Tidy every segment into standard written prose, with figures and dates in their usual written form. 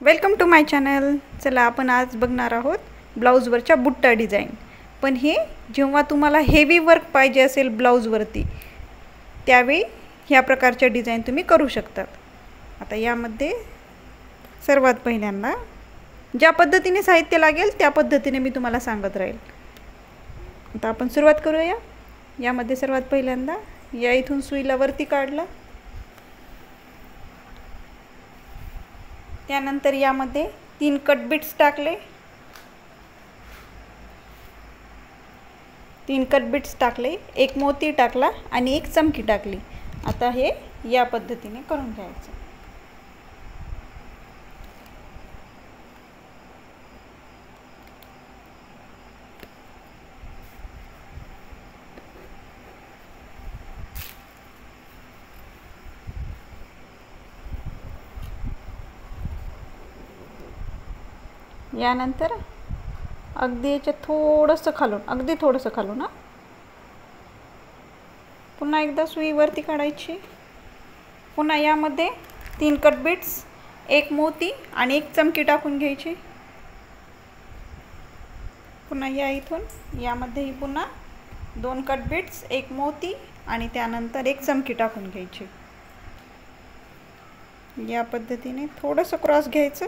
Welcome to my channel. चला आपण आज बघणार आहोत ब्लाऊजवरच्या बुट्टा डिझाइन। पण हे जेव्हा तुम्हाला हेवी वर्क पाहिजे असेल ब्लाऊजवरती त्यावेळी ह्या प्रकारच्या डिझाइन तुम्ही करू शकतात। आता यामध्ये सर्वात पहिल्यांदा ज्या पद्धतीने साहित्य लागेल त्या पद्धतीने मी तुम्हाला सांगत राहील। आता आपण सुरुवात करूया। यामध्ये सर्वात पहिल्यांदा या इथून सुईला वरती काढलं, त्यानंतर यामध्ये 3 कट बिट्स टाकले, 3 कट बिट्स टाकले, एक मोती टाकला आणि एक चमकी टाकली। आता हे या पद्धतीने करून घ्यायचं। यानंतर अगदी याच्या थोडंसं खालून, अगदी थोडंसं खालून पुन्हा एकदा सुई वरती काढायची। पुन्हा यामध्ये 3 कट बिट्स, एक मोती आणि एक चमकी टाकून घ्यायची। पुन्हा या इथून यामध्ये पुन्हा 2 कट बिट्स, एक मोती आणि त्यानंतर एक चमकी टाकून घ्यायची। या पद्धतीने थोडंसं क्रॉस घ्यायचं।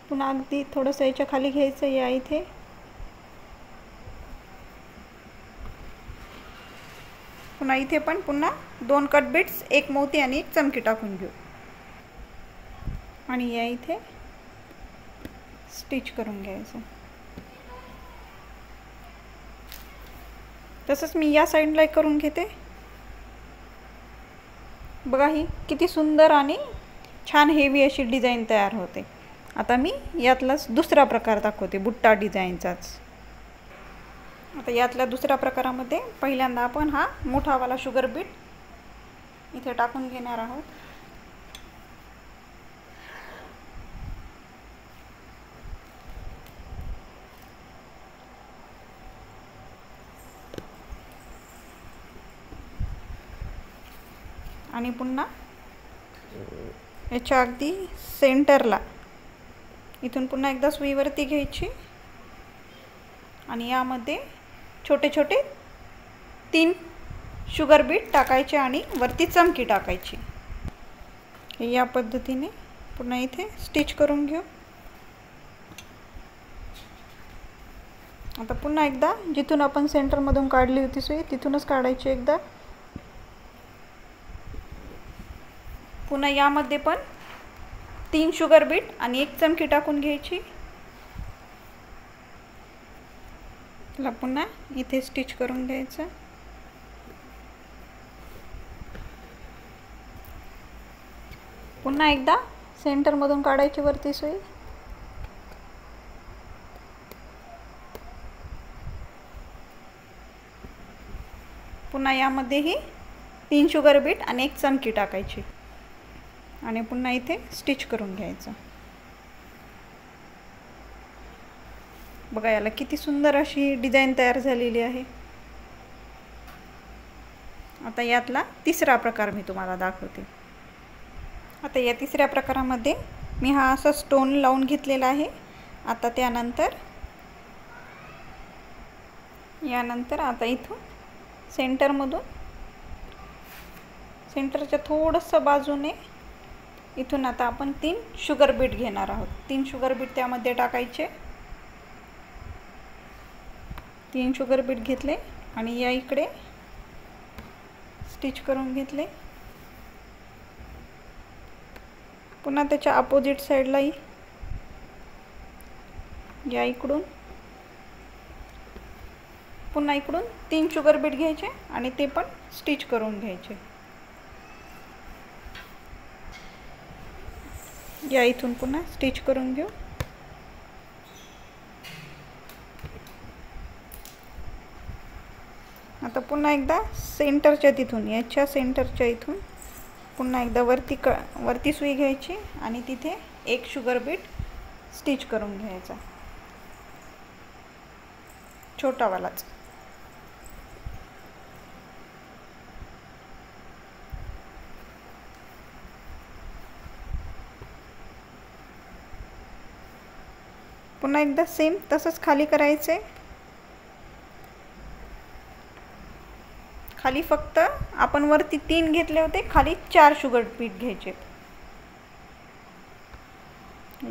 पुन्हा अगदी थोडंसं याच्या खाली घ्यायचं या इथे। पुन्हा इथे पण पुन्हा 2 कट बिट्स, एक मोती आणि एक चमकी टाकून घेऊ आणि या इथे स्टिच करून घ्यायचं। तसंच मी या साइडला करून घेते। बघा ही किती सुंदर आणि छान हेवी अशी डिझाइन तयार होते। आता मी यातलाच दुसरा प्रकार दाखवते बुट्टा डिझाइनचाच। आता यातल्या दुसऱ्या प्रकारामध्ये पहिल्यांदा आपण हा मोठावाला शुगर बीट इथे टाकून घेणार आहोत। आणि पुन्हा याच्या अगदी सेंटरला इथून पुन्हा एकदा सुई वरती घ्यायची आणि यामध्ये छोटे छोटे 3 शुगर बीट टाकायचे आणि वरती चमकी टाकायची। या पद्धतीने पुन्हा इथे स्टिच करून घेऊ। आता पुन्हा एकदा जिथून आपण सेंटर मधून काढली होती सुई तिथूनच काढायची एकदा। पुन्हा यामध्ये पण 3 शुगर बीट आणि एक चमकी टाकून घ्यायची। ला पुन्हा इथे स्टिच करून घ्यायचं। पुन्हा एकदा सेंटर मधून काढायची वरती सुई। पुन्हा यामध्येही 3 शुगर बीट आणि एक चमकी टाकायची आणि पुन्हा इथे स्टिच करून घ्यायचं। बघा याला किती सुंदर अशी डिझाइन तयार झालेली आहे। आता यातला तिसरा प्रकार मी तुम्हाला दाखवते। आता या तिसऱ्या प्रकारामध्ये मी हा असा स्टोन लावून घेतलेला आहे। आता यानंतर आता इथून सेंटरच्या थोडंसं बाजूने इथून आता आपण 3 शुगर बीट घेणार आहोत। 3 शुगर बीट त्यामध्ये टाकायचे। 3 शुगर बीट घेतले आणि या इकडे स्टिच करून घेतले। पुन्हा त्याच्या अपोजिट साइडला या इकडून पुन्हा इकडून 3 शुगर बीट घ्यायचे आणि ते पण स्टिच करून घ्यायचे। या इथून पुन्हा स्टिच करून घेऊ। आता पुन्हा एकदा सेंटरच्या तिथून याच्या सेंटरच्या इथून पुन्हा एकदा वरती सुई घ्यायची आणि तिथे एक शुगर बीट स्टिच करून घ्यायचा, छोटावालाच। पुन्हा एकदा सेम तसंच खाली करायचं आहे. खाली फक्त आपण वरती 3 घेतले होते, खाली 4 शुगर पीठ घ्यायचे.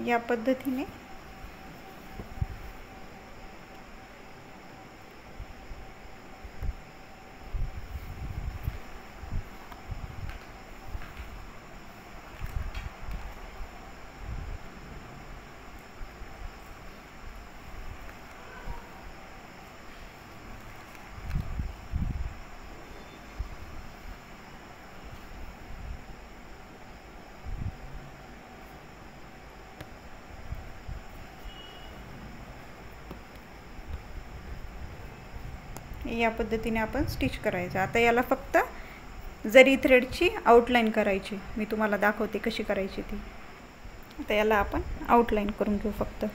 या पद्धतीने या पद्धतीने आपण स्टिच करायचं. आता याला फक्त जरी थ्रेडची आउटलाईन करायची. मी तुम्हाला दाखवते कशी करायची ती. आता याला आपण आउटलाईन करून घेऊ. फक्त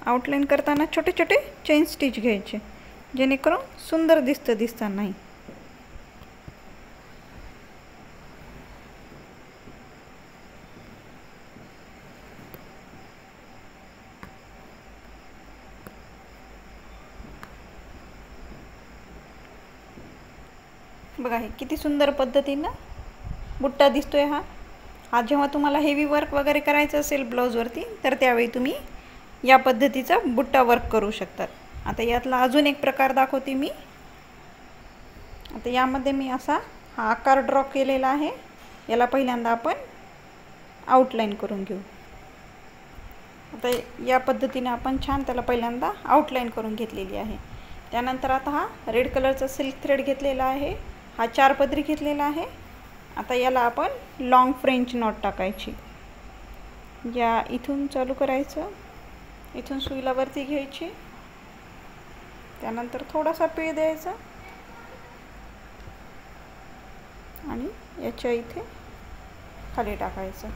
आउटलाईन करताना छोटे छोटे चेन स्टिच घ्यायचे, जेणेकरून सुंदर दिसता नाही. बघा हे किती सुंदर पद्धतीनं बुट्टा दिसतोय. हा जेव्हा तुम्हाला हेवी वर्क वगैरे करायचं असेल ब्लाऊजवरती, तर त्यावेळी तुम्ही या पद्धतीचा बुट्टा वर्क करू शकतात. आता यातला अजून एक प्रकार दाखवते मी. आता यामध्ये मी असा हा आकार ड्रॉ केलेला आहे. याला पहिल्यांदा आपण आउटलाईन करून घेऊ. आता या पद्धतीने आपण छान त्याला पहिल्यांदा आउटलाईन करून घेतलेली आहे. त्यानंतर आता हा रेड कलरचा सिल्क थ्रेड घेतलेला आहे. हा 4 पदरी घेतलेला आहे. आता याला आपण लॉंग फ्रेंच नॉट टाकायची. या इथून चालू करायचं, इथून सुईला वरती घ्यायची, त्यानंतर थोडासा पीळ द्यायचा आणि याच्या इथे खाली टाकायचं.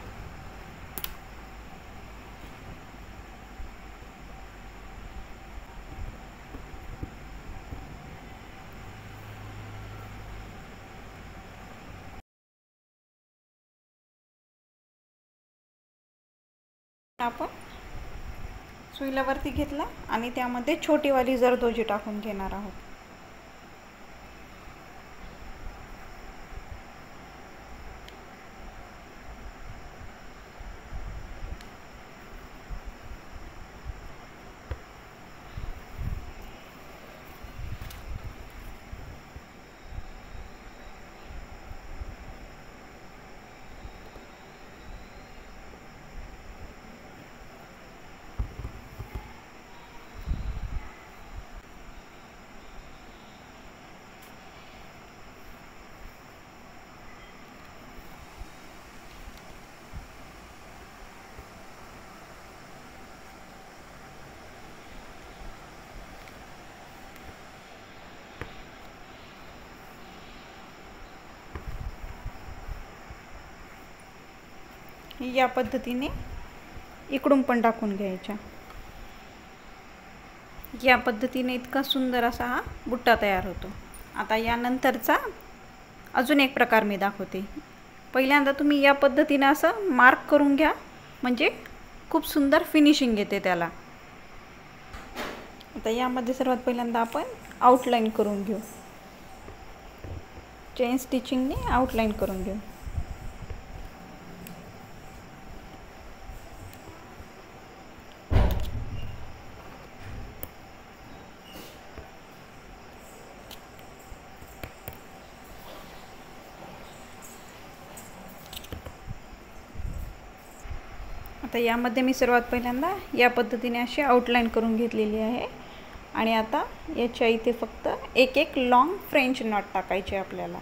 आपण सुईला वरती घेतला आणि त्यामध्ये छोटीवाली जरदोजी टाकून घेणार आहोत. या पद्धतीने इकडून पण टाकून घ्यायच्या. या पद्धतीने इतका सुंदर असा हा बुट्टा तयार होतो. आता यानंतरचा अजून एक प्रकार मी दाखवते. पहिल्यांदा तुम्ही या पद्धतीने असं मार्क करून घ्या, म्हणजे खूप सुंदर फिनिशिंग येते त्याला. आता यामध्ये सर्वात पहिल्यांदा आपण आउटलाईन करून घेऊ. चेन स्टिचिंगने आउटलाईन करून घेऊ. आता यामध्ये मी सर्वात पहिल्यांदा या पद्धतीने अशी आउटलाईन करून घेतलेली आहे. आणि आता याच्या इथे फक्त एक एक लॉंग फ्रेंच नॉट टाकायचे आपल्याला.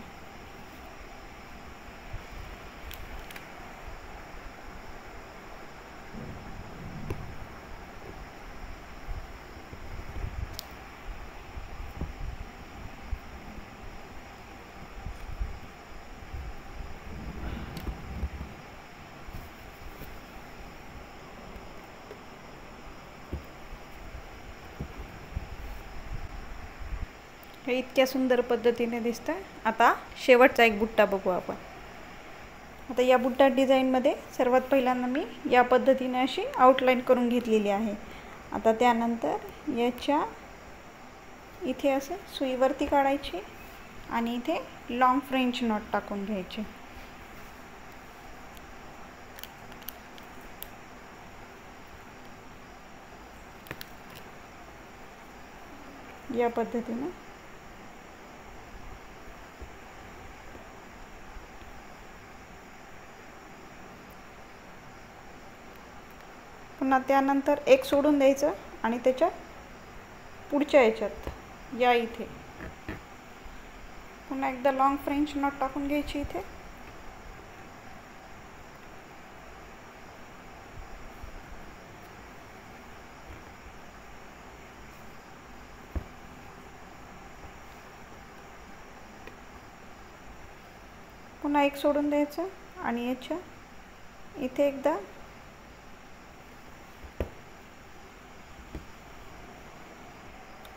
हे इतक्या सुंदर पद्धतीने दिसतं. आता शेवटचा एक बुट्टा बघू आपण. आता या बुट्टा डिझाईनमध्ये सर्वात पहिल्यांदा मी या पद्धतीने अशी आउटलाईन करून घेतलेली आहे. आता त्यानंतर याच्या इथे असं सुईवरती काढायची आणि इथे लॉंग फ्रेंच नॉट टाकून घ्यायचे. या पद्धतीने पुन्हा त्यानंतर एक सोडून द्यायचं आणि त्याच्या पुढच्या याच्यात या इथे पुन्हा एकदा लॉंग फ्रेंच नॉट टाकून घ्यायची इथे. पुन्हा एक सोडून द्यायचं आणि याच्या इथे एकदा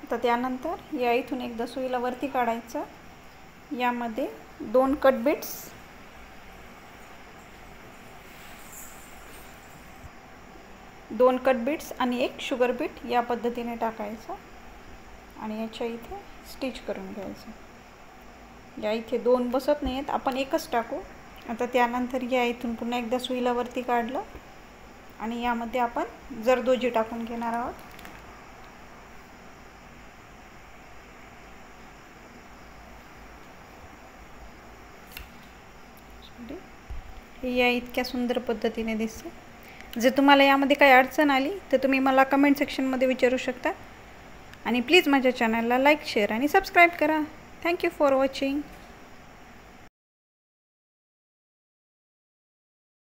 आता त्यानंतर या इथून एकदा सुईला वरती काढायचं. यामध्ये 2 कट बीट्स आणि एक शुगर बीट या पद्धतीने टाकायचं आणि याच्या इथे स्टिच करून घ्यायचं. या इथे 2 बसत नाही आहेत, आपण एकच टाकू. आता त्यानंतर या इथून पुन्हा एकदा सुईला वरती काढलं आणि यामध्ये आपण जरदोजी टाकून घेणार आहोत. या इतक्या सुंदर पद्धतीने दिसतं. जर तुम्हाला यामध्ये काही अडचण आली तर तुम्ही मला कमेंट सेक्शनमध्ये विचारू शकता आणि प्लीज माझ्या चॅनलला लाईक, शेअर आणि सबस्क्राईब करा. Thank you for watching.